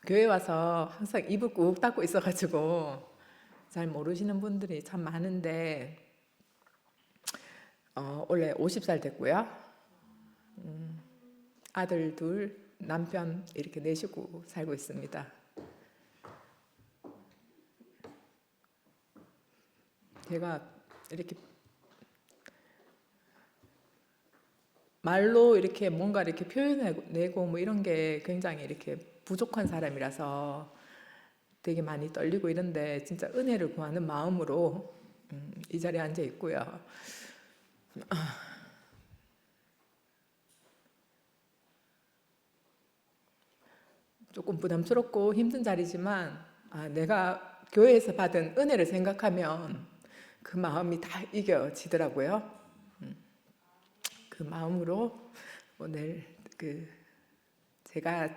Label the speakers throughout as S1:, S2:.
S1: 교회 와서 항상 입을 꾹 닫고 있어가지고 잘 모르시는 분들이 참 많은데 올해 50살 됐고요. 아들 둘, 남편 이렇게 네 식구 살고 있습니다. 제가 이렇게 말로 이렇게 뭔가 이렇게 표현해내고 뭐 이런 게 굉장히 이렇게 부족한 사람이라서 되게 많이 떨리고 이런데 진짜 은혜를 구하는 마음으로 이 자리에 앉아 있고요. 조금 부담스럽고 힘든 자리지만 내가 교회에서 받은 은혜를 생각하면 그 마음이 다 이겨지더라고요. 그 마음으로 오늘 제가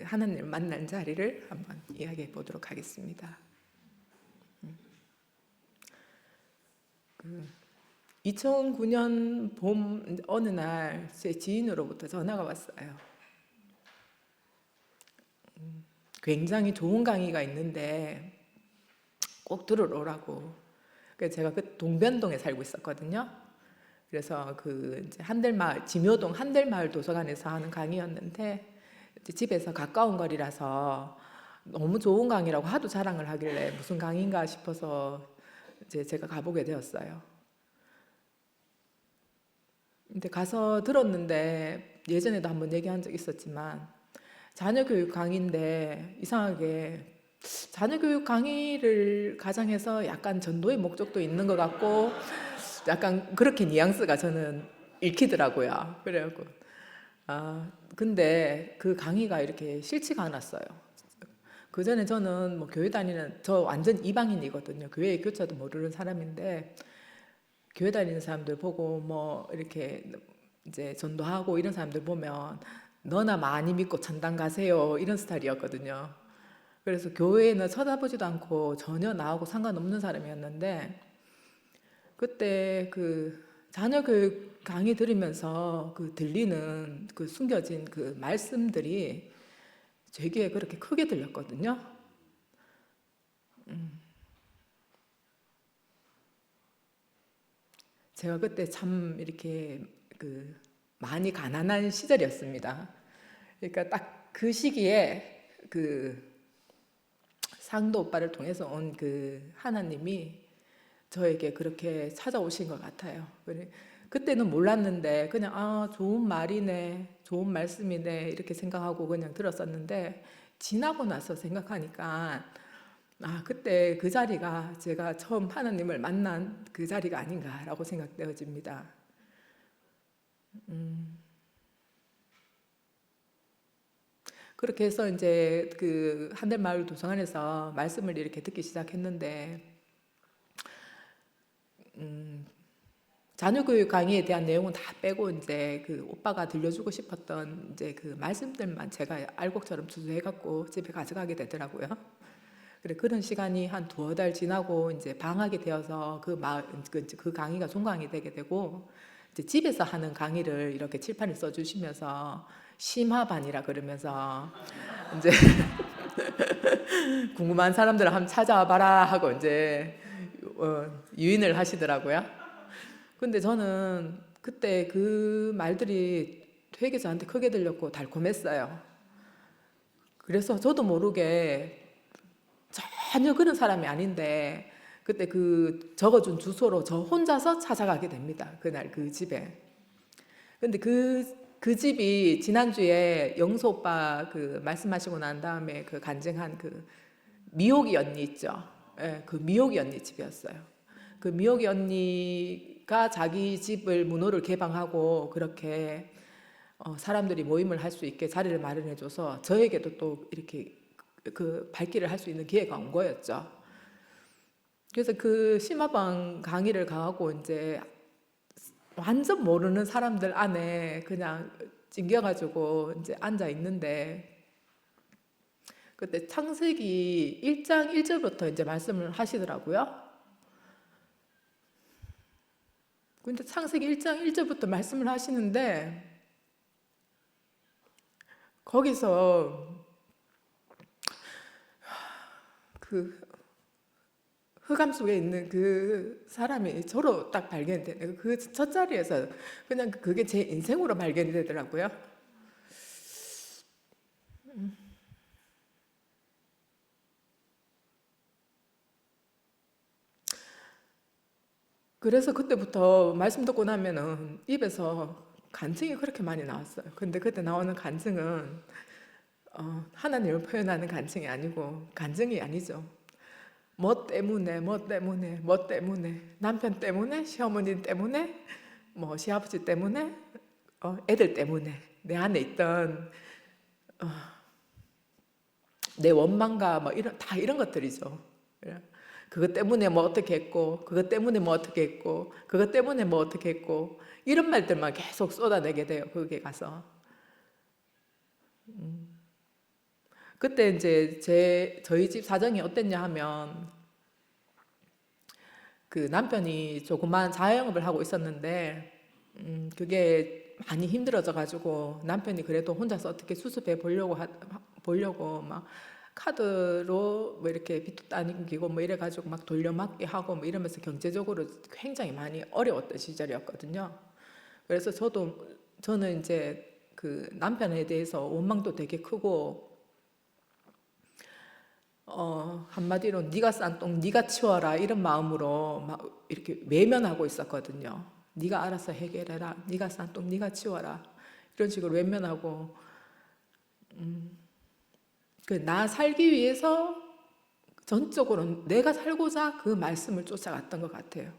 S1: 하나님을 만난 자리를 한번 이야기해 보도록 하겠습니다. 2009년 봄 어느 날 제 지인으로부터 전화가 왔어요. 굉장히 좋은 강의가 있는데 꼭 들으러 오라고. 그래서 제가 그 동변동에 살고 있었거든요. 그래서 이제 한들마을, 지묘동 한들마을 도서관에서 하는 강의였는데 집에서 가까운 거리라서 너무 좋은 강의라고 하도 자랑을 하길래 무슨 강의인가 싶어서 이제 제가 가보게 되었어요. 근데 가서 들었는데 예전에도 한번 얘기한 적 있었지만 자녀교육 강의인데 이상하게 자녀교육 강의를 가장해서 약간 전도의 목적도 있는 것 같고 약간 그렇게 뉘앙스가 저는 읽히더라고요. 그래갖고 근데 그 강의가 이렇게 싫지가 않았어요. 그 전에 저는 뭐 교회 다니는 저 완전 이방인이거든요. 교회의 교차도 모르는 사람인데 교회 다니는 사람들 보고 뭐 이렇게 이제 전도하고 이런 사람들 보면 너나 많이 믿고 전당 가세요 이런 스타일이었거든요. 그래서 교회는 쳐다보지도 않고 전혀 나하고 상관없는 사람이었는데 그때 자녀 교육 강의 들으면서 들리는 숨겨진 말씀들이 제게 그렇게 크게 들렸거든요. 제가 그때 참 이렇게 많이 가난한 시절이었습니다. 그러니까 딱 그 시기에 상도 오빠를 통해서 온 하나님이 저에게 그렇게 찾아오신 것 같아요. 그때는 몰랐는데 그냥 좋은 말이네, 좋은 말씀이네 이렇게 생각하고 그냥 들었었는데 지나고 나서 생각하니까 그때 그 자리가 제가 처음 하나님을 만난 그 자리가 아닌가라고 생각되어집니다. 그렇게 해서 이제 한들마을 도서관에서 말씀을 이렇게 듣기 시작했는데 자녀교육 강의에 대한 내용은 다 빼고 이제 오빠가 들려주고 싶었던 이제 말씀들만 제가 알곡처럼 주저해갖고 집에 가져가게 되더라고요. 그래 그런 시간이 한 두어 달 지나고 이제 방학이 되어서 그 강의가 종강이 되게 되고 이제 집에서 하는 강의를 이렇게 칠판에 써주시면서 심화반이라 그러면서 이제 궁금한 사람들 한번 찾아와 봐라 하고 이제 유인을 하시더라고요. 근데 저는 그때 그 말들이 되게 저한테 크게 들렸고 달콤했어요. 그래서 저도 모르게 전혀 그런 사람이 아닌데 그때 적어준 주소로 저 혼자서 찾아가게 됩니다. 그날 그 집에. 근데 그 집이 지난주에 영수 오빠 말씀하시고 난 다음에 간증한 미옥이 언니 있죠. 예, 미옥이 언니 집이었어요. 미옥이 언니가 자기 집을 문호를 개방하고 그렇게 사람들이 모임을 할 수 있게 자리를 마련해줘서 저에게도 또 이렇게 발길을 할 수 있는 기회가 온 거였죠. 그래서 심화방 강의를 가고 이제 완전 모르는 사람들 안에 그냥 찡겨가지고 이제 앉아 있는데 그때 창세기 1장 1절부터 이제 말씀을 하시더라고요. 근데 창세기 1장 1절부터 말씀을 하시는데 거기서 그 흑암 속에 있는 그 사람이 저로 딱 발견되는 그 첫 자리에서 그냥 그게 제 인생으로 발견이 되더라고요. 그래서 그때부터 말씀 듣고 나면은 입에서 간증이 그렇게 많이 나왔어요. 근데 그때 나오는 간증은 하나님을 표현하는 간증이 아니고, 간증이 아니죠. 뭐 때문에, 뭐 때문에, 뭐 때문에, 남편 때문에, 시어머니 때문에, 뭐 시아버지 때문에, 애들 때문에, 내 안에 있던 내 원망과 뭐 이런 다 이런 것들이죠. 그것 때문에 뭐 어떻게 했고, 그것 때문에 뭐 어떻게 했고, 그것 때문에 뭐 어떻게 했고, 이런 말들만 계속 쏟아내게 돼요. 거기에 가서. 그때 이제 저희 집 사정이 어땠냐 하면, 그 남편이 조그만 자영업을 하고 있었는데, 그게 많이 힘들어져 가지고 남편이 그래도 혼자서 어떻게 수습해 보려고 막 카드로 뭐 이렇게 빚도 따기고 뭐 이래 가지고 막 돌려막기 하고 뭐 이러면서 경제적으로 굉장히 많이 어려웠던 시절이었거든요. 그래서 저는 이제 그 남편에 대해서 원망도 되게 크고, 한마디로 네가 싼 똥 네가 치워라 이런 마음으로 막 이렇게 외면하고 있었거든요. 네가 알아서 해결해라. 네가 싼 똥 네가 치워라. 이런 식으로 외면하고, 나 살기 위해서 전적으로 내가 살고자 그 말씀을 쫓아갔던 것 같아요.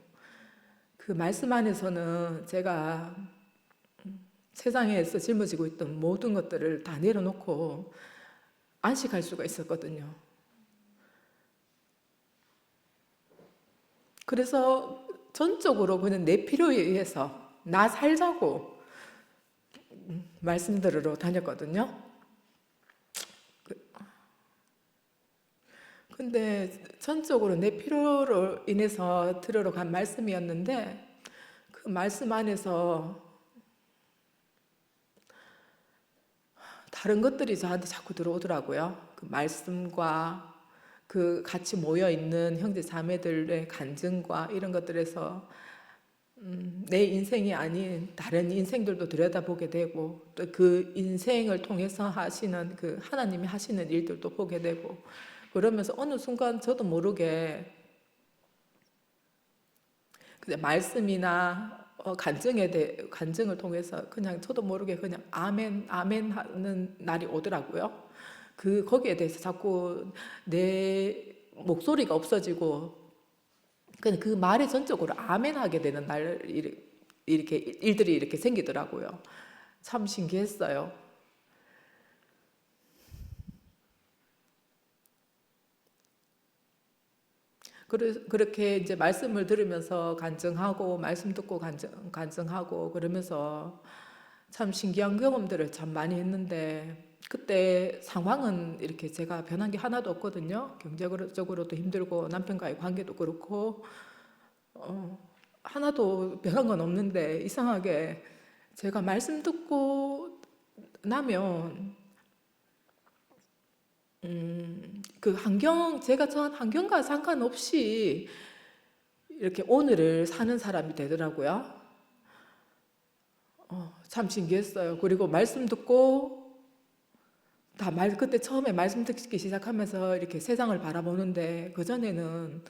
S1: 그 말씀 안에서는 제가 세상에서 짊어지고 있던 모든 것들을 다 내려놓고 안식할 수가 있었거든요. 그래서 전적으로 그냥 내 필요에 의해서 나 살자고 말씀 들으러 다녔거든요. 근데 전적으로 내 필요로 인해서 들으러 간 말씀이었는데, 그 말씀 안에서 다른 것들이 저한테 자꾸 들어오더라고요. 그 말씀과 그 같이 모여 있는 형제 자매들의 간증과 이런 것들에서 내 인생이 아닌 다른 인생들도 들여다보게 되고, 또 그 인생을 통해서 하시는 그 하나님이 하시는 일들도 보게 되고, 그러면서 어느 순간 저도 모르게 그냥 말씀이나 간증을 통해서 그냥 저도 모르게 그냥 아멘 아멘 하는 날이 오더라고요. 거기에 대해서 자꾸 내 목소리가 없어지고 그냥 그 말에 전적으로 아멘 하게 되는 날, 이렇게 일들이 이렇게 생기더라고요. 참 신기했어요. 그렇게 이제 말씀을 들으면서 간증하고 말씀 듣고 간증하고 그러면서 참 신기한 경험들을 참 많이 했는데, 그때 상황은 이렇게 제가 변한 게 하나도 없거든요. 경제적으로도 힘들고 남편과의 관계도 그렇고 하나도 변한 건 없는데, 이상하게 제가 말씀 듣고 나면 그 제가 처한 환경과 상관없이 이렇게 오늘을 사는 사람이 되더라고요. 참 신기했어요. 그리고 말씀 듣고 그때 처음에 말씀 듣기 시작하면서 이렇게 세상을 바라보는데, 그전에는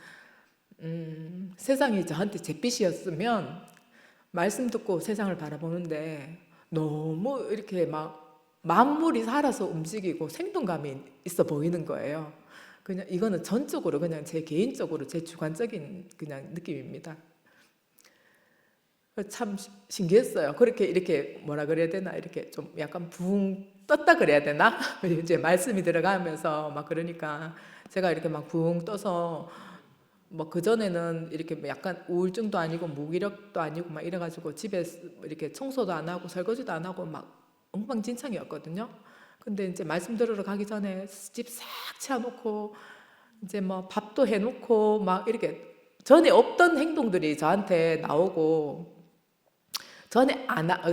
S1: 세상이 저한테 잿빛이었으면 말씀 듣고 세상을 바라보는데 너무 이렇게 막 만물이 살아서 움직이고 생동감이 있어 보이는 거예요. 그냥 이거는 전적으로 그냥 제 개인적으로 제 주관적인 그냥 느낌입니다. 참 신기했어요. 그렇게 이렇게 뭐라 그래야 되나, 이렇게 좀 약간 붕 떴다 그래야 되나? 이제 말씀이 들어가면서 막 그러니까 제가 이렇게 막 붕 떠서 뭐 그전에는 이렇게 약간 우울증도 아니고 무기력도 아니고 막 이래가지고 집에 이렇게 청소도 안 하고 설거지도 안 하고 막 엉망진창이었거든요. 근데 이제 말씀 들으러 가기 전에 집 싹 치워놓고 이제 뭐 밥도 해놓고 막 이렇게 전에 없던 행동들이 저한테 나오고,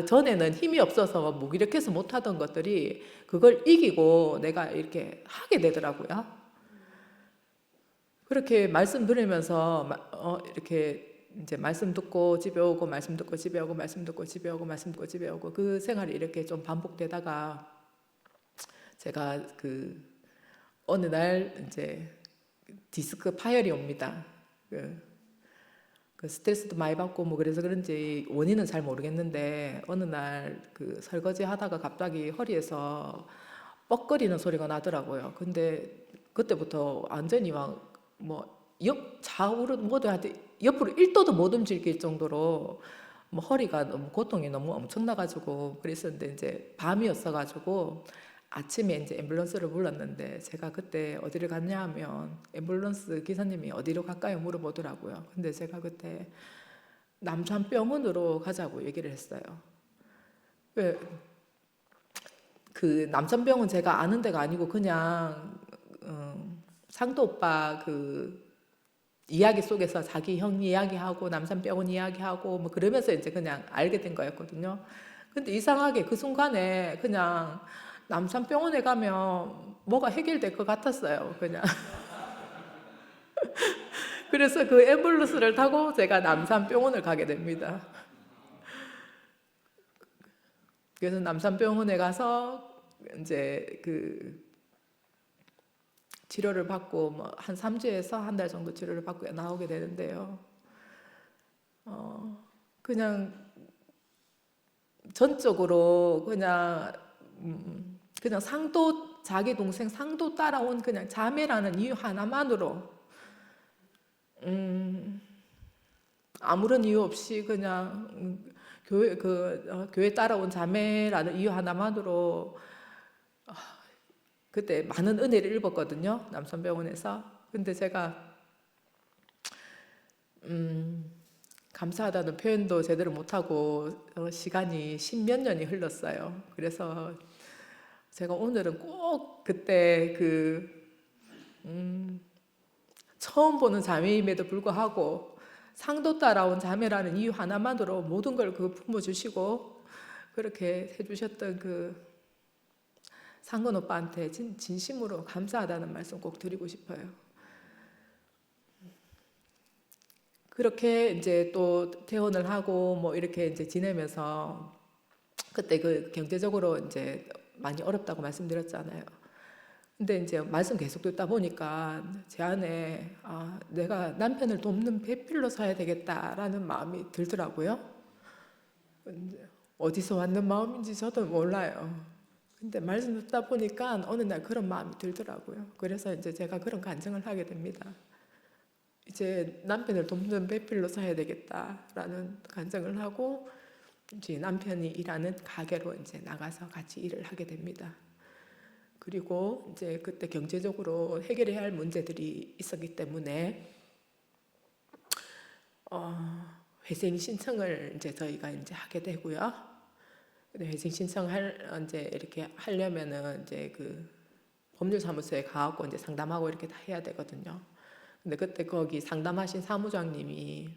S1: 전에는 힘이 없어서 무기력해서 못하던 것들이 그걸 이기고 내가 이렇게 하게 되더라고요. 그렇게 말씀 들으면서 이렇게 이제 말씀 듣고 집에 오고 말씀 듣고 집에 오고 말씀 듣고 집에 오고 말씀 듣고 집에 오고 그 생활이 이렇게 좀 반복되다가 제가 그 어느 날 이제 디스크 파열이 옵니다. 그 스트레스도 많이 받고 뭐 그래서 그런지 원인은 잘 모르겠는데 어느 날 그 설거지 하다가 갑자기 허리에서 뻑거리는 소리가 나더라고요. 근데 그때부터 완전히 막 뭐 좌우로 모두 하여튼 옆으로 1도도 못 움직일 정도로 뭐 허리가 너무 고통이 너무 엄청나가지고 그랬었는데 이제 밤이었어가지고 아침에 이제 앰뷸런스를 불렀는데 제가 그때 어디를 갔냐 하면 앰뷸런스 기사님이 어디로 갈까요 물어보더라고요. 근데 제가 그때 남산병원으로 가자고 얘기를 했어요. 왜 그 남산병원 제가 아는 데가 아니고 그냥 상도 오빠 그 이야기 속에서 자기 형 이야기하고 남산병원 이야기하고 뭐 그러면서 이제 그냥 알게 된 거였거든요. 근데 이상하게 그 순간에 그냥 남산병원에 가면 뭐가 해결될 것 같았어요. 그냥. 그래서 그 앰뷸런스를 타고 제가 남산병원을 가게 됩니다. 그래서 남산병원에 가서 이제 그 치료를 받고 뭐 한 3주에서 한 달 정도 치료를 받고 나오게 되는데요. 그냥 전적으로 그냥 상도 자기 동생 상도 따라온 그냥 자매라는 이유 하나만으로 아무런 이유 없이 그냥 교회 따라온 자매라는 이유 하나만으로 그때 많은 은혜를 입었거든요. 남산병원에서. 근데 제가 감사하다는 표현도 제대로 못하고 시간이 10몇 년이 흘렀어요. 그래서 제가 오늘은 꼭 그때 처음 보는 자매임에도 불구하고 상도 따라온 자매라는 이유 하나만으로 모든 걸 품어주시고 그렇게 해주셨던 그 상근 오빠한테 진심으로 감사하다는 말씀 꼭 드리고 싶어요. 그렇게 이제 또 퇴원을 하고 뭐 이렇게 이제 지내면서 그때 그 경제적으로 이제 많이 어렵다고 말씀드렸잖아요. 근데 이제 말씀 계속 듣다 보니까 제 안에 내가 남편을 돕는 배필로 서야 되겠다라는 마음이 들더라고요. 어디서 왔는 마음인지 저도 몰라요. 근데 말씀 듣다 보니까 어느 날 그런 마음이 들더라고요. 그래서 이제 제가 그런 간증을 하게 됩니다. 이제 남편을 돕는 배필로 서야 되겠다라는 간증을 하고 이제 남편이 일하는 가게로 이제 나가서 같이 일을 하게 됩니다. 그리고 이제 그때 경제적으로 해결해야 할 문제들이 있었기 때문에 회생 신청을 이제 저희가 이제 하게 되고요. 근데 회생 신청할 이제 이렇게 하려면은 이제 그 법률사무소에 가고 이제 상담하고 이렇게 다 해야 되거든요. 근데 그때 거기 상담하신 사무장님이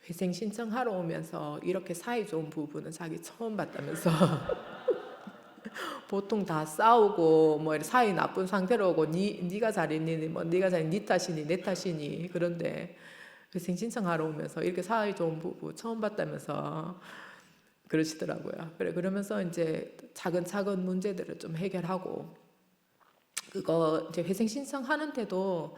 S1: 회생 신청하러 오면서 이렇게 사이 좋은 부부는 자기 처음 봤다면서 보통 다 싸우고 뭐 사이 나쁜 상태로 오고 네가 잘했니 뭐 네가 잘했니 네 탓이니 내 탓이니 그런데 회생 신청하러 오면서 이렇게 사이 좋은 부부 처음 봤다면서 그러시더라고요. 그러면서 이제 차근차근 문제들을 좀 해결하고 그거 이제 회생 신청하는데도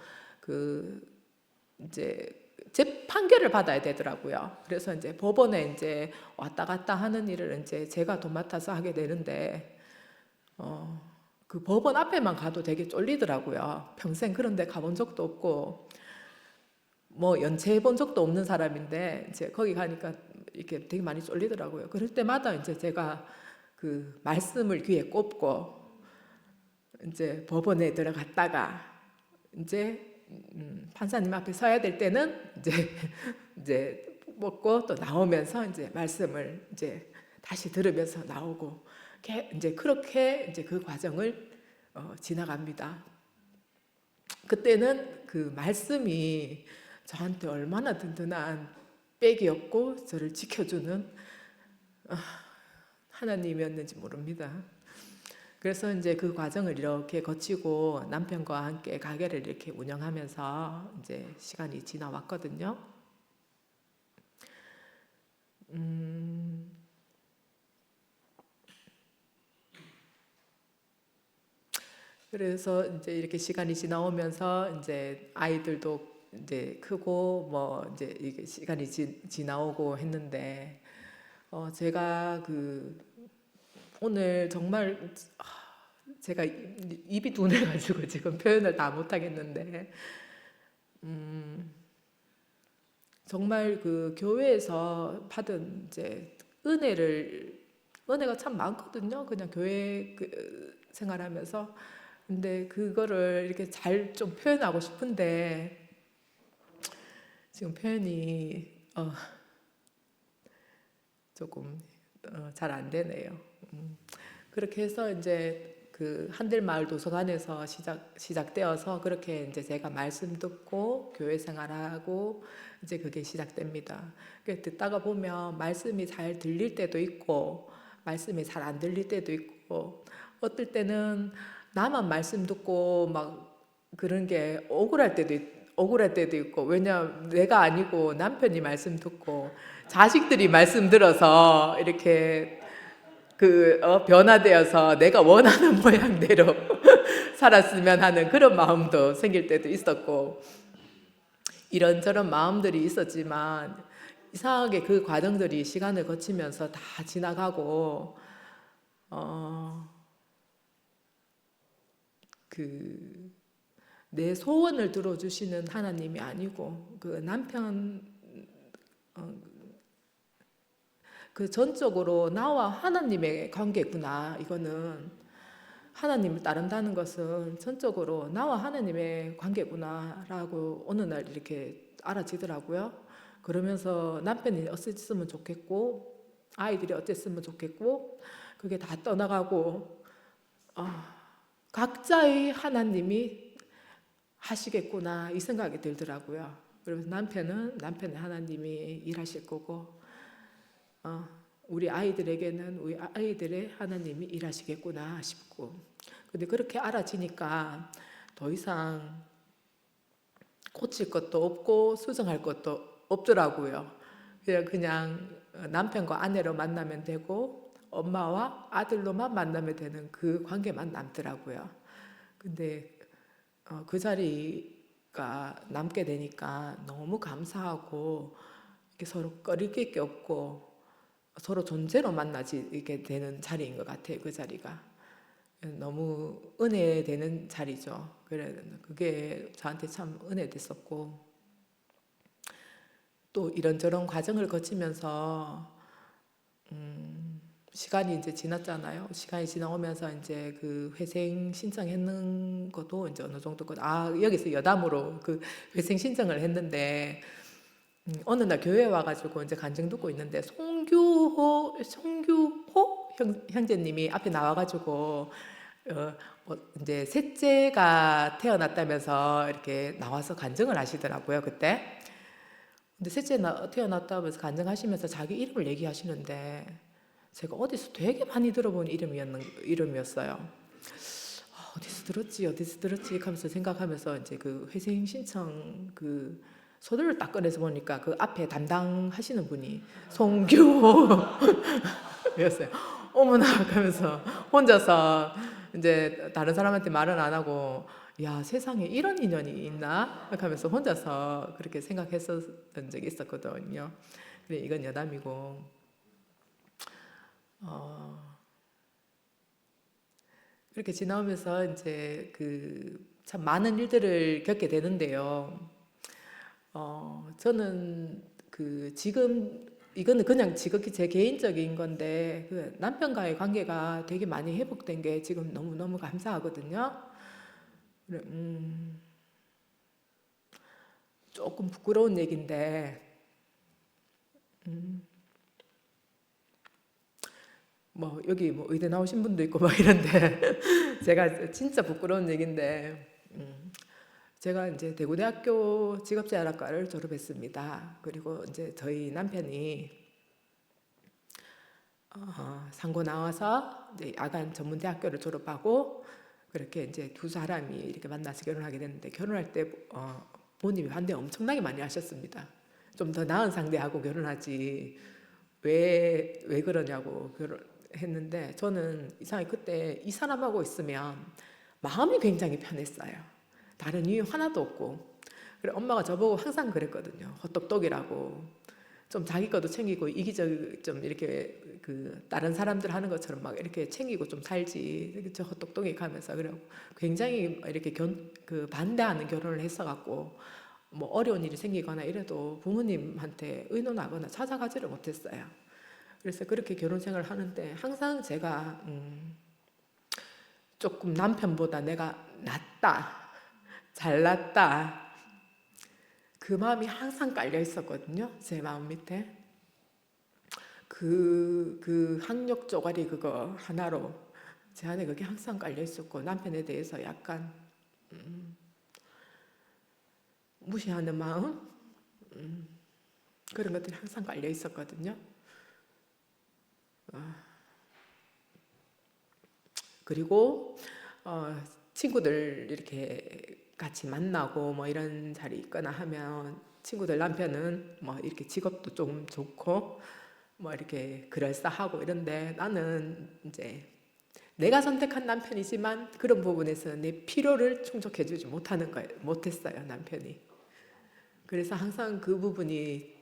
S1: 이제 재판결을 받아야 되더라고요. 그래서 이제 법원에 이제 왔다 갔다 하는 일을 이제 제가 도맡아서 하게 되는데 그 법원 앞에만 가도 되게 쫄리더라고요. 평생 그런 데 가본 적도 없고 뭐 연체해 본 적도 없는 사람인데 이제 거기 가니까 이렇게 되게 많이 쫄리더라고요. 그럴 때마다 이제 제가 그 말씀을 귀에 꼽고 이제 법원에 들어갔다가 이제 판사님 앞에 서야 될 때는 이제 먹고 또 나오면서 이제 말씀을 이제 다시 들으면서 나오고 이제 그렇게 이제 그 과정을 지나갑니다. 그때는 그 말씀이 저한테 얼마나 든든한 백이었고 저를 지켜주는 하나님이었는지 모릅니다. 그래서 이제 그 과정을 이렇게 거치고 남편과 함께 가게를 이렇게 운영하면서 이제 시간이 지나왔거든요. 그래서 이제 이렇게 시간이 지나오면서 이제 아이들도 이제 크고 뭐 이제 이게 시간이 지나오고 했는데 제가 그 오늘 정말 제가 입이 둔해가지고 지금 표현을 다 못하겠는데 정말 그 교회에서 받은 이제 은혜가 참 많거든요. 그냥 교회 생활하면서. 근데 그거를 이렇게 잘 좀 표현하고 싶은데 지금 표현이 조금 잘 안 되네요. 그렇게 해서 이제 그 한들마을 도서관에서 시작되어서 그렇게 이제 제가 말씀 듣고 교회 생활하고 이제 그게 시작됩니다. 듣다가 보면 말씀이 잘 들릴 때도 있고 말씀이 잘 안 들릴 때도 있고 어떨 때는 나만 말씀 듣고 막 그런 게 억울할 때도 있고 왜냐 내가 아니고 남편이 말씀 듣고 자식들이 말씀 들어서 이렇게 변화되어서 내가 원하는 모양대로 살았으면 하는 그런 마음도 생길 때도 있었고 이런저런 마음들이 있었지만 이상하게 그 과정들이 시간을 거치면서 다 지나가고 내 소원을 들어주시는 하나님이 아니고 그 남편 그 전적으로 나와 하나님의 관계구나. 이거는 하나님을 따른다는 것은 전적으로 나와 하나님의 관계구나라고 어느 날 이렇게 알아지더라고요. 그러면서 남편이 어땠으면 좋겠고 아이들이 어땠으면 좋겠고 그게 다 떠나가고 각자의 하나님이 하시겠구나 이 생각이 들더라고요. 그러면서 남편은 남편의 하나님이 일하실 거고 우리 아이들에게는 우리 아이들의 하나님이 일하시겠구나 싶고 근데 그렇게 알아지니까 더 이상 고칠 것도 없고 수정할 것도 없더라고요. 그냥 남편과 아내로 만나면 되고 엄마와 아들로만 만나면 되는 그 관계만 남더라고요. 근데 그 자리가 남게 되니까 너무 감사하고 서로 꺼릴 게 없고 서로 존재로 만나지게 되는 자리인 것 같아요. 그 자리가 너무 은혜되는 자리죠. 그래 그게 저한테 참 은혜됐었고 또 이런저런 과정을 거치면서 시간이 이제 지났잖아요. 시간이 지나오면서 이제 그 회생 신청했는 것도 이제 어느 정도 여기서 여담으로 그 회생 신청을 했는데 어느 날 교회에 와가지고 이제 간증 듣고 있는데 송규호 형제님이 앞에 나와가지고 이제 셋째가 태어났다면서 이렇게 나와서 간증을 하시더라고요 그때. 근데 셋째 태어났다면서 간증하시면서 자기 이름을 얘기하시는데 제가 어디서 되게 많이 들어본 이름이었어요. 어디서 들었지 하면서 생각하면서 이제 그 회생 신청 그 서류를 딱 꺼내서 보니까 그 앞에 담당하시는 분이 송규호였어요. 어머나 하면서 혼자서 이제 다른 사람한테 말은 안 하고 야 세상에 이런 인연이 있나 하면서 혼자서 그렇게 생각했었던 적이 있었거든요. 근데 이건 여담이고 그렇게 지나오면서 이제 그 참 많은 일들을 겪게 되는데요. 저는 그 지금 이거는 그냥 지극히 제 개인적인 건데 그 남편과의 관계가 되게 많이 회복된 게 지금 너무너무 감사하거든요. 조금 부끄러운 얘기인데 뭐 여기 뭐 의대 나오신 분도 있고 막 이런데 제가 진짜 부끄러운 얘기인데 제가 이제 대구대학교 직업재활학과를 졸업했습니다. 그리고 이제 저희 남편이 상고 나와서 이제 야간 전문대학교를 졸업하고 그렇게 이제 두 사람이 이렇게 만나서 결혼하게 됐는데 결혼할 때 부모님이 반대 엄청나게 많이 하셨습니다. 좀 더 나은 상대하고 결혼하지 왜 그러냐고 결혼했는데 저는 이상하게 그때 이 사람하고 있으면 마음이 굉장히 편했어요. 다른 이유 하나도 없고. 그래 엄마가 저보고 항상 그랬거든요. 헛똑똑이라고. 좀 자기 것도 챙기고 이기적 좀 이렇게 그 다른 사람들 하는 것처럼 막 이렇게 챙기고 좀 살지 저 헛똑똑이 가면서 그래고 굉장히 이렇게 그 반대하는 결혼을 했어갖고 뭐 어려운 일이 생기거나 이래도 부모님한테 의논하거나 찾아가지를 못했어요. 그래서 그렇게 결혼 생활을 하는데 항상 제가 조금 남편보다 내가 낫다, 잘났다 그 마음이 항상 깔려 있었거든요. 제 마음 밑에 그 학력 쪼가리 그거 하나로 제 안에 그게 항상 깔려 있었고 남편에 대해서 약간 무시하는 마음 그런 것들이 항상 깔려 있었거든요. 그리고 친구들 이렇게 같이 만나고 뭐 이런 자리 있거나 하면 친구들 남편은 뭐 이렇게 직업도 좀 좋고 뭐 이렇게 그럴싸하고 이런데 나는 이제 내가 선택한 남편이지만 그런 부분에서 내 필요를 충족해주지 못했어요 남편이. 그래서 항상 그 부분이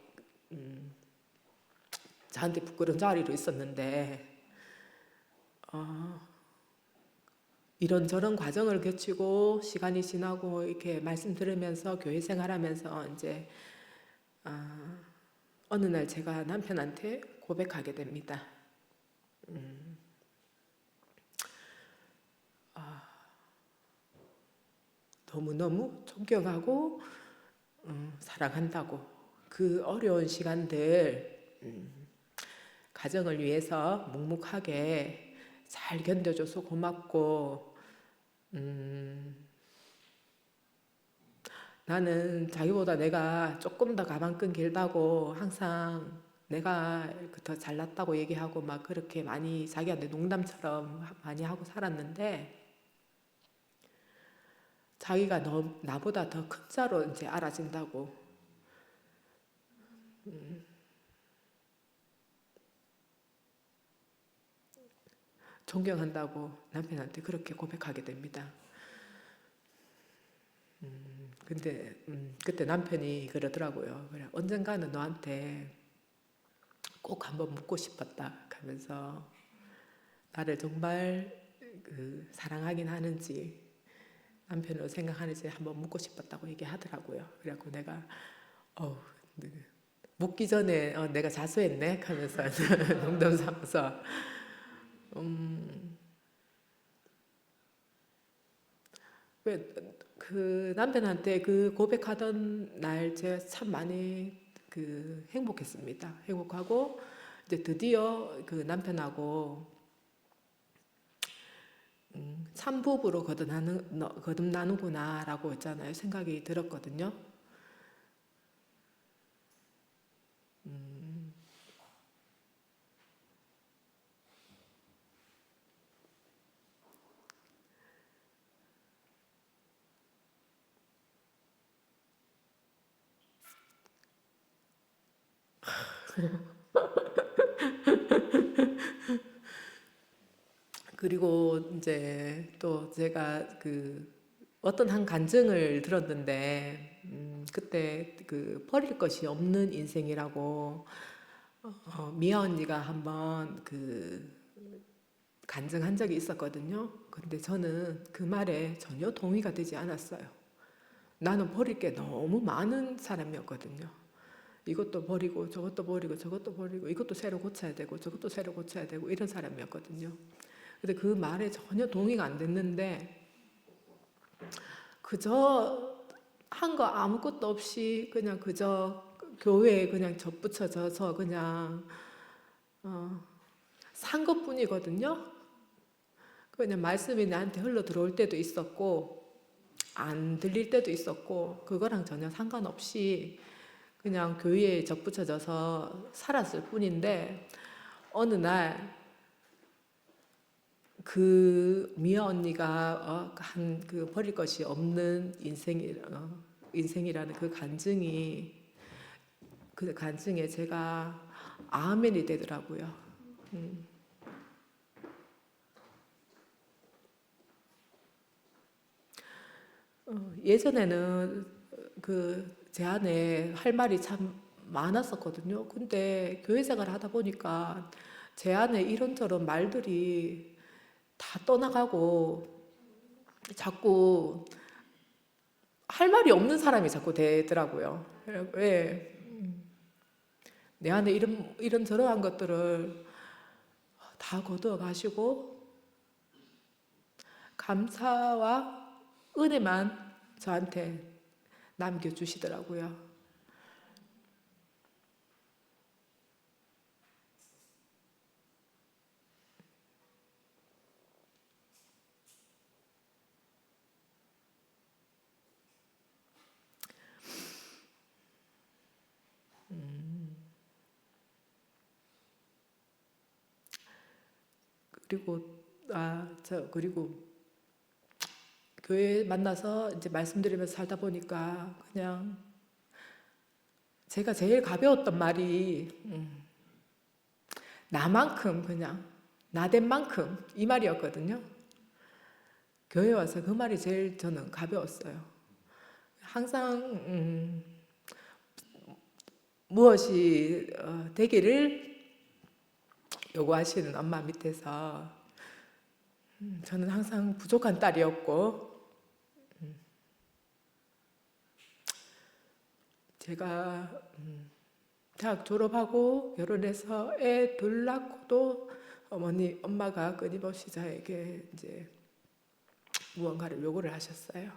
S1: 저한테 부끄러운 자리로 있었는데 이런저런 과정을 거치고 시간이 지나고 이렇게 말씀 들으면서 교회 생활하면서 이제 어느 날 제가 남편한테 고백하게 됩니다. 너무너무 존경하고 사랑한다고 그 어려운 시간들 가정을 위해서 묵묵하게 잘 견뎌줘서 고맙고 나는 자기보다 내가 조금 더 가방끈 길다고 항상 내가 더 잘났다고 얘기하고 막 그렇게 많이 자기한테 농담처럼 많이 하고 살았는데 자기가 나보다 더 큰 자로 이제 알아진다고 존경한다고 남편한테 그렇게 고백하게 됩니다. 근데 그때 남편이 그러더라고요. 그래, 언젠가는 너한테 꼭 한번 묻고 싶었다 하면서 나를 정말 그 사랑하긴 하는지 남편으로 생각하는지 한번 묻고 싶었다고 얘기하더라고요. 그래갖고 내가 묻기 전에 내가 자수했네 하면서 농담 삼아서 그 남편한테 그 고백하던 날 제가 참 많이 그 행복했습니다. 행복하고 이제 드디어 그 남편하고 참 부부로 거듭나는구나라고 했잖아요. 생각이 들었거든요. 그리고 이제 또 제가 그 어떤 한 간증을 들었는데 그때 그 버릴 것이 없는 인생이라고 미아 언니가 한번 그 간증한 적이 있었거든요. 근데 저는 그 말에 전혀 동의가 되지 않았어요. 나는 버릴 게 너무 많은 사람이었거든요. 이것도 버리고 저것도 버리고 저것도 버리고 이것도 새로 고쳐야 되고 저것도 새로 고쳐야 되고 이런 사람이었거든요. 근데 그 말에 전혀 동의가 안 됐는데 그저 한 거 아무것도 없이 그냥 그저 교회에 그냥 접붙여져서 그냥 산 것뿐이거든요. 그냥 말씀이 나한테 흘러 들어올 때도 있었고 안 들릴 때도 있었고 그거랑 전혀 상관없이 그냥 교회에 접붙여져서 살았을 뿐인데 어느 날 그 미아 언니가 한 그 버릴 것이 없는 인생이라는 그 간증에 제가 아멘이 되더라고요. 예전에는 제 안에 할 말이 참 많았었거든요. 근데 교회 생활 하다 보니까 제 안에 이런저런 말들이 다 떠나가고 자꾸 할 말이 없는 사람이 자꾸 되더라고요. 왜? 내 안에 이런저런한 것들을 다 거두어 가시고 감사와 은혜만 저한테 남겨주시더라고요. 그리고 교회 만나서 이제 말씀드리면서 살다 보니까 그냥 제가 제일 가벼웠던 말이 나만큼 그냥 나된 만큼 이 말이었거든요. 교회 와서 그 말이 제일 저는 가벼웠어요. 항상 무엇이 되기를 요구하시는 엄마 밑에서 저는 항상 부족한 딸이었고 제가 대학 졸업하고 결혼해서 애 둘 낳고도 엄마가 끊임없이 저에게 이제 무언가를 요구를 하셨어요.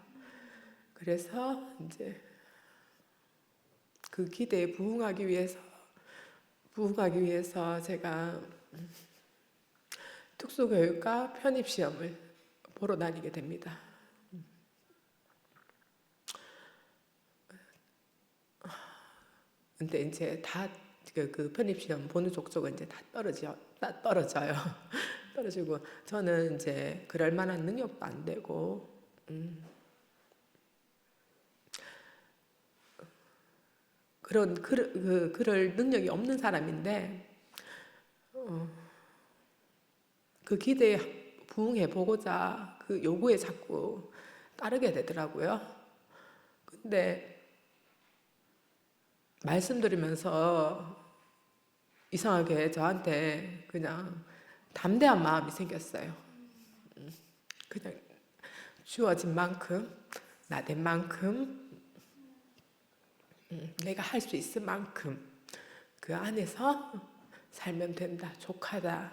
S1: 그래서 이제 그 기대에 부응하기 위해서 제가 특수교육과 편입시험을 보러 다니게 됩니다. 근데 이제 다 그 편입시험 보는 족족은 이제 다 떨어져요. 떨어지고 저는 이제 그럴 만한 능력도 안 되고 그럴 능력이 없는 사람인데 그 기대에 부응해 보고자 그 요구에 자꾸 따르게 되더라고요. 근데 말씀드리면서 이상하게 저한테 그냥 담대한 마음이 생겼어요. 그냥 주어진 만큼, 나된 만큼, 내가 할 수 있을 만큼 그 안에서 살면 된다, 족하다,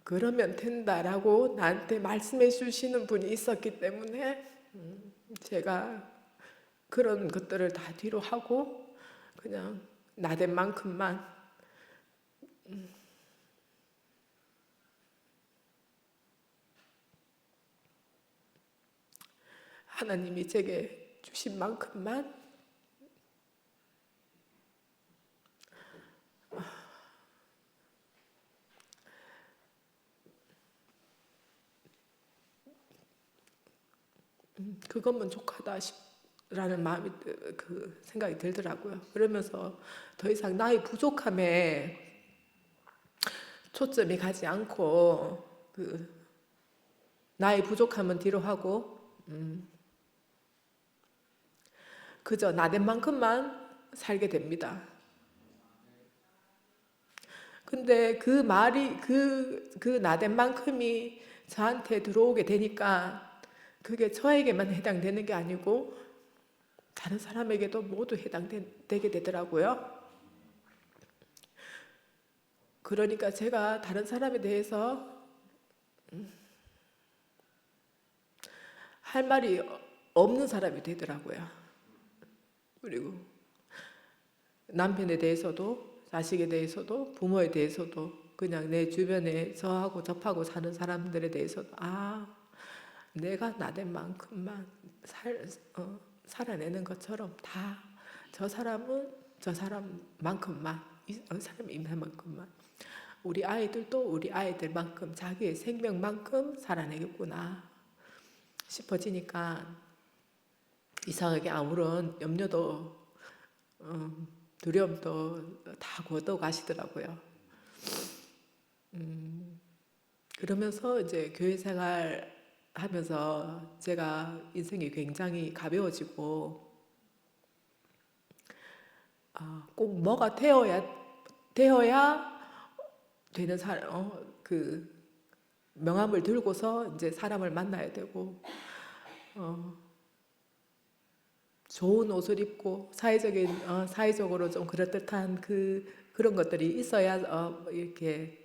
S1: 그러면 된다라고 나한테 말씀해 주시는 분이 있었기 때문에 제가 그런 것들을 다 뒤로 하고 그냥 나된 만큼만 하나님이 제게 주신 만큼만 그것만 족하다라는 마음이 그 생각이 들더라고요. 그러면서 더 이상 나의 부족함에 초점이 가지 않고 나의 부족함은 뒤로 하고 그저 나된 만큼만 살게 됩니다. 근데 그 말이 그 나된 만큼이 저한테 들어오게 되니까 그게 저에게만 해당되는 게 아니고 다른 사람에게도 모두 해당되게 되더라고요. 그러니까 제가 다른 사람에 대해서 할 말이 없는 사람이 되더라고요. 그리고 남편에 대해서도 자식에 대해서도 부모에 대해서도 그냥 내 주변에 저하고 접하고 사는 사람들에 대해서도 내가 나된 만큼만 살아내는 것처럼 다 저 사람은 저 사람만큼만 이 사람이 있는 만큼만 우리 아이들도 우리 아이들만큼 자기의 생명만큼 살아내겠구나 싶어지니까 이상하게 아무런 염려도 두려움도 다 걷어 가시더라고요. 그러면서 이제 교회 생활 하면서 제가 인생이 굉장히 가벼워지고 꼭 뭐가 되어야 되는 사람, 그 명함을 들고서 이제 사람을 만나야 되고 좋은 옷을 입고 사회적으로 좀 그럴듯한 그런 것들이 있어야 이렇게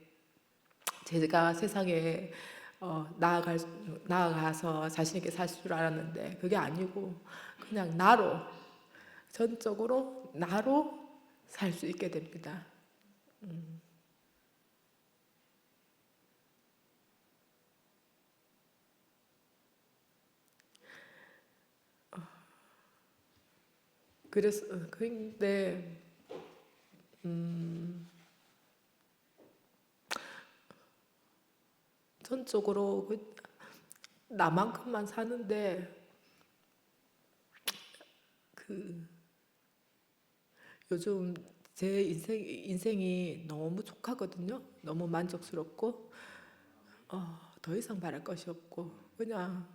S1: 제가 세상에 나아가서 자신 있게 살 줄 알았는데 그게 아니고 그냥 전적으로 나로 살 수 있게 됩니다. 그래서 근데 전적으로 나만큼만 사는데 요즘 제 인생이 너무 족하거든요. 너무 만족스럽고 더 이상 바랄 것이 없고 그냥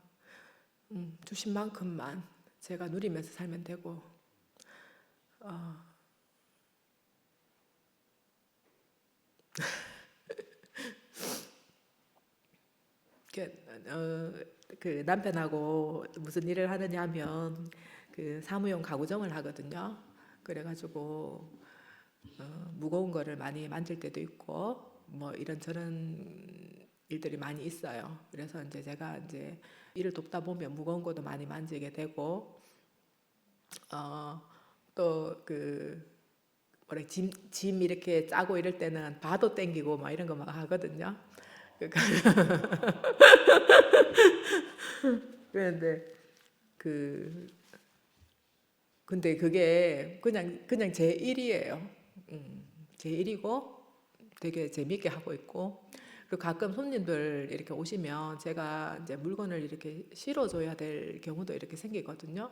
S1: 주신 만큼만 제가 누리면서 살면 되고 그 남편하고 무슨 일을 하느냐 하면 그 사무용 가구점을 하거든요. 그래가지고 무거운 거를 많이 만질 때도 있고 뭐 이런저런 일들이 많이 있어요. 그래서 이제 제가 이제 일을 돕다 보면 무거운 것도 많이 만지게 되고 또 뭐래 짐 이렇게 짜고 이럴 때는 바도 땡기고 막 이런 거 막 하거든요. 그러니까 그런데 그 근데 그게 그냥 제 일이에요. 제 일이고 되게 재밌게 하고 있고 그리고 가끔 손님들 이렇게 오시면 제가 이제 물건을 이렇게 실어줘야 될 경우도 이렇게 생기거든요.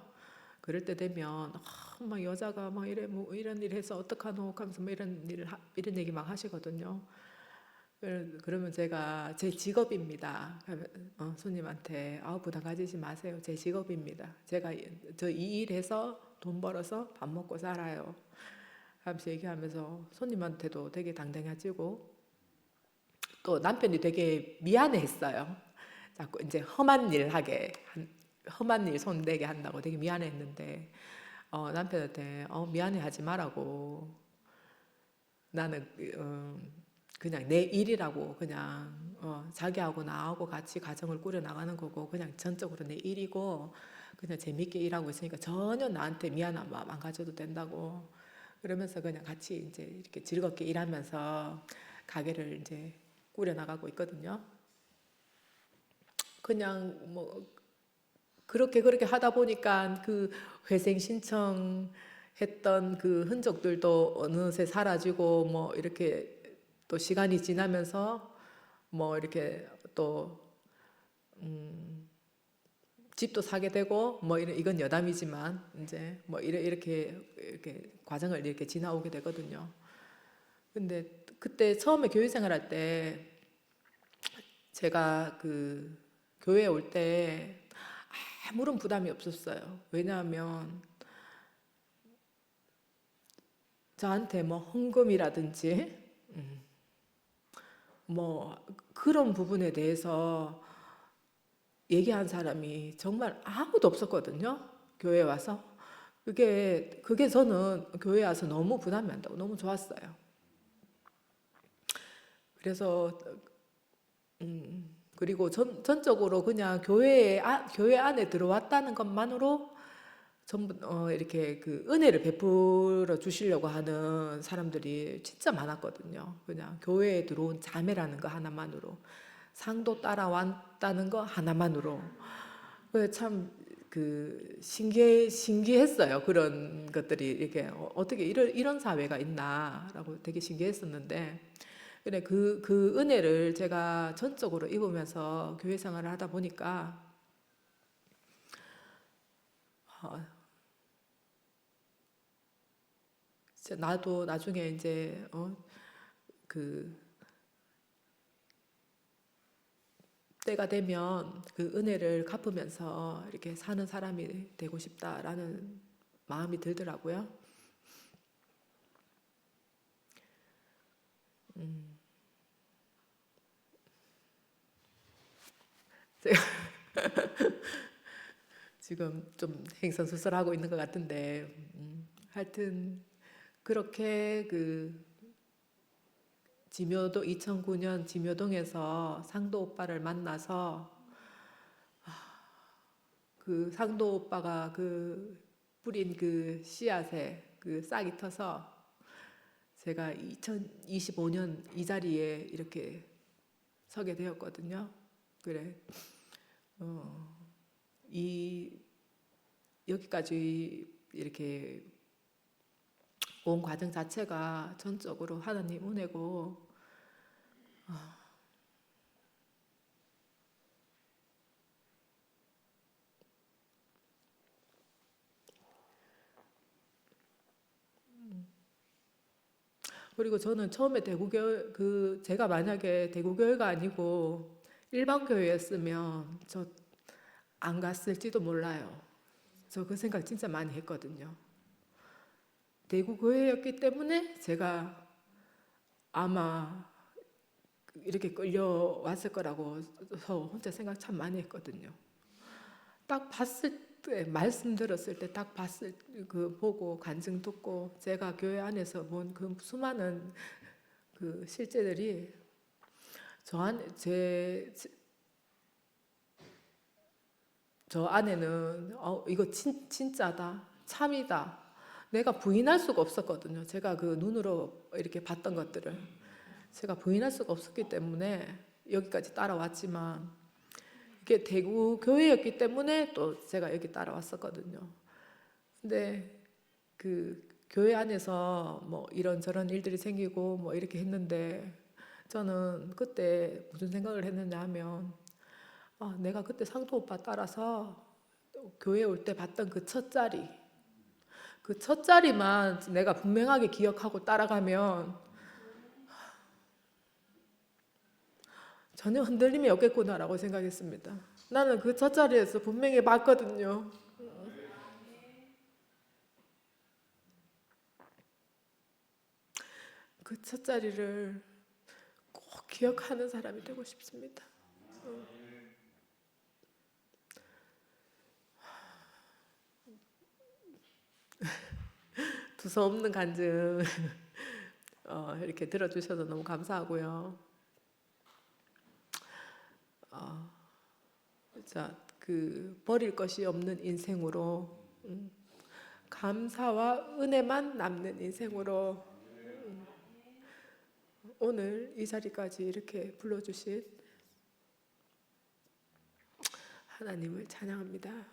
S1: 그럴 때 되면 막 여자가 막 이래 뭐 이런 일 해서 어떡하노 하면서 뭐 이런 얘기 막 하시거든요. 그러면 제가 제 직업입니다. 손님한테 부담 가지지 마세요. 제 직업입니다. 제가 저 이 일해서 돈 벌어서 밥 먹고 살아요. 하면서 얘기하면서 손님한테도 되게 당당해지고 또 남편이 되게 미안해했어요. 자꾸 이제 험한 일 손대게 한다고 되게 미안해했는데 남편한테 미안해하지 말라고 나는 그냥 내 일이라고 그냥 자기하고 나하고 같이 가정을 꾸려 나가는 거고 그냥 전적으로 내 일이고 그냥 재밌게 일하고 있으니까 전혀 나한테 미안한 마음 안 가져도 된다고 그러면서 그냥 같이 이제 이렇게 즐겁게 일하면서 가게를 이제 꾸려 나가고 있거든요. 그냥 뭐 그렇게 하다 보니까 그 회생 신청했던 그 흔적들도 어느새 사라지고 뭐 이렇게 또 시간이 지나면서 뭐 이렇게 또 집도 사게 되고 뭐 이건 여담이지만 이제 뭐 이렇게 과정을 이렇게 지나오게 되거든요. 근데 그때 처음에 교회 생활할 때 제가 그 교회에 올 때 아무런 부담이 없었어요. 왜냐하면 저한테 뭐 헌금이라든지 뭐 그런 부분에 대해서 얘기한 사람이 정말 아무도 없었거든요. 교회에 와서. 그게 저는 교회에 와서 너무 부담이 안 되고 너무 좋았어요. 그래서 그리고 전적으로 그냥 교회 안에 들어왔다는 것만으로 전부 이렇게 그 은혜를 베풀어 주시려고 하는 사람들이 진짜 많았거든요. 그냥 교회에 들어온 자매라는 거 하나만으로 상도 따라왔다는 거 하나만으로 참그 신기했어요. 그런 것들이 이렇게 어떻게 이런 사회가 있나라고 되게 신기했었는데 그래 그 은혜를 제가 전적으로 입으면서 교회 생활을 하다 보니까 어, 나도 나중에 이제 그 때가 되면 그 은혜를 갚으면서 이렇게 사는 사람이 되고 싶다라는 마음이 들더라고요. 제가 지금 좀 행선수설하고 있는 것 같은데 하여튼 그렇게 그 지묘동 2009년 지묘동에서 상도 오빠를 만나서 그 상도 오빠가 그 뿌린 그 씨앗에 그 싹이 터서 제가 2025년 이 자리에 이렇게 서게 되었거든요. 그래 이 여기까지 이렇게 온 과정 자체가 전적으로 하나님 은혜고 그리고 저는 처음에 대구교회 그 제가 만약에 대구교회가 아니고 일반 교회였으면 저 안 갔을지도 몰라요. 저 그 생각 진짜 많이 했거든요. 대구교회였기 때문에 제가 아마 이렇게 끌려왔을 거라고 저 혼자 생각 참 많이 했거든요. 딱 봤을 때 말씀 들었을 때 딱 봤을 그 보고 간증 듣고 제가 교회 안에서 본 그 수많은 그 실제들이 저 안에는 이거 진짜다 참이다 내가 부인할 수가 없었거든요. 제가 그 눈으로 이렇게 봤던 것들을 제가 부인할 수가 없었기 때문에 여기까지 따라왔지만 이게 대구 교회였기 때문에 또 제가 여기 따라왔었거든요. 근데 그 교회 안에서 뭐 이런저런 일들이 생기고 뭐 이렇게 했는데 저는 그때 무슨 생각을 했느냐 하면 내가 그때 상도 오빠 따라서 교회 올 때 봤던 그 첫 자리 그 첫 자리만 내가 분명하게 기억하고 따라가면 전혀 흔들림이 없겠구나라고 생각했습니다. 나는 그 첫 자리에서 분명히 봤거든요. 그 첫 자리를 꼭 기억하는 사람이 되고 싶습니다. 두서없는 간증 이렇게 들어주셔서 너무 감사하고요. 자, 그 버릴 것이 없는 인생으로 감사와 은혜만 남는 인생으로 오늘 이 자리까지 이렇게 불러주신 하나님을 찬양합니다.